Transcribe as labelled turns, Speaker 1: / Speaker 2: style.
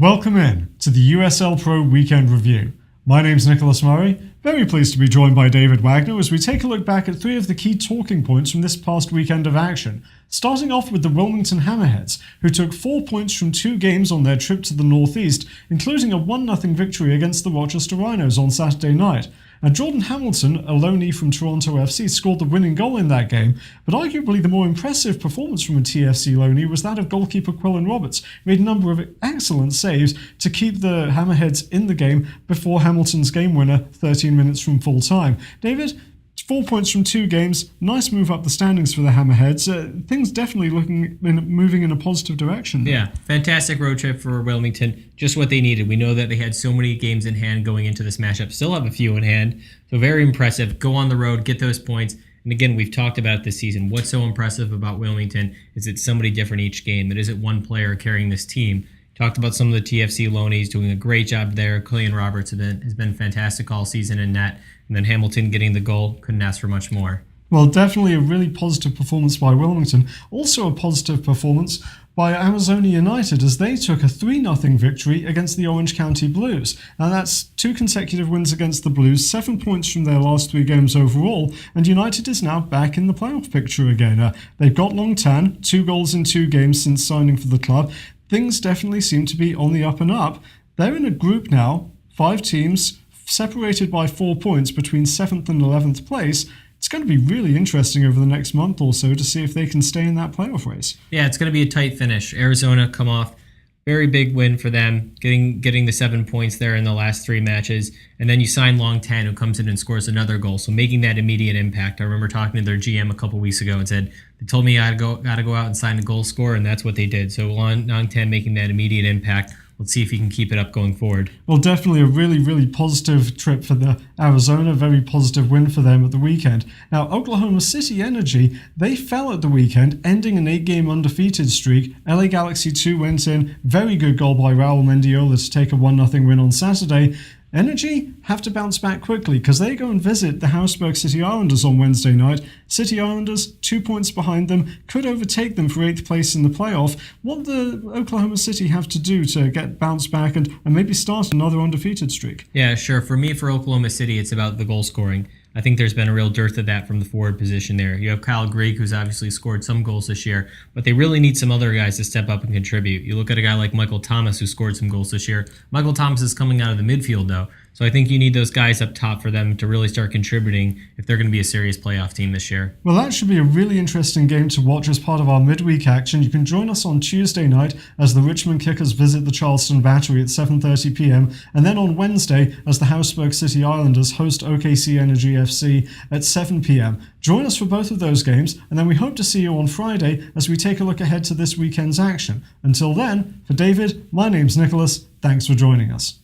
Speaker 1: Welcome in to the USL Pro Weekend Review. My name's Nicholas Murray, very pleased to be joined by David Wagner as we take a look back at three of the key talking points from this past weekend of action. Starting off with the Wilmington Hammerheads, who took 4 points from 2 games on their trip to the Northeast, including a 1-0 victory against the Rochester Rhinos on Saturday night. And Jordan Hamilton, a loanee from Toronto FC, scored the winning goal in that game, but arguably the more impressive performance from a TFC loanee was that of goalkeeper Quillen Roberts, who made a number of excellent saves to keep the Hammerheads in the game before Hamilton's game winner 13 minutes from full time. David, 4 points from 2 games, nice move up the standings for the Hammerheads. Things definitely moving in a positive direction.
Speaker 2: Yeah, fantastic road trip for Wilmington. Just what they needed. We know that they had so many games in hand going into this matchup. Still have a few in hand. So very impressive. Go on the road, get those points. And again, we've talked about it this season. What's so impressive about Wilmington is it's somebody different each game. It isn't one player carrying this team. Talked about some of the TFC loanees doing a great job there. Quillen Roberts has been fantastic all season in net. And then Hamilton getting the goal, couldn't ask for much more.
Speaker 1: Well, definitely a really positive performance by Wilmington. Also a positive performance by Arizona United as they took a 3-0 victory against the Orange County Blues. Now that's 2 consecutive wins against the Blues, 7 points from their last 3 games overall, and United is now back in the playoff picture again. They've got Long Tan, 2 goals in 2 games since signing for the club. Things definitely seem to be on the up and up. They're in a group now, 5 teams, separated by 4 points between 7th and 11th place. It's going to be really interesting over the next month or so to see if they can stay in that playoff race.
Speaker 2: Yeah, it's going to be a tight finish. Arizona come off, very big win for them, getting the 7 points there in the last 3 matches. And then you sign Long Tan, who comes in and scores another goal, so making that immediate impact. I remember talking to their GM a couple weeks ago and said, they told me I got to go out and sign a goal scorer, and that's what they did. So Long Tan making that immediate impact. Let's see if he can keep it up going forward.
Speaker 1: Well, definitely a really, really positive trip for the Arizona. Very positive win for them at the weekend. Now, Oklahoma City Energy, they fell at the weekend, ending an 8-game undefeated streak. LA Galaxy 2 went in. Very good goal by Raul Mendiola to take a 1-0 win on Saturday. Energy have to bounce back quickly because they go and visit the Harrisburg City Islanders on Wednesday night. City Islanders, 2 points behind them, could overtake them for 8th place in the playoff. What do Oklahoma City have to do to get bounced back and maybe start another undefeated streak?
Speaker 2: Yeah, sure. For me, for Oklahoma City, it's about the goal scoring. I think there's been a real dearth of that from the forward position there. You have Kyle Greig, who's obviously scored some goals this year, but they really need some other guys to step up and contribute. You look at a guy like Michael Thomas, who scored some goals this year. Michael Thomas is coming out of the midfield, though, so I think you need those guys up top for them to really start contributing if they're going to be a serious playoff team this year.
Speaker 1: Well, that should be a really interesting game to watch as part of our midweek action. You can join us on Tuesday night as the Richmond Kickers visit the Charleston Battery at 7:30 p.m. and then on Wednesday as the Harrisburg City Islanders host OKC Energy FC at 7 p.m. Join us for both of those games, and then we hope to see you on Friday as we take a look ahead to this weekend's action. Until then, for David, my name's Nicholas. Thanks for joining us.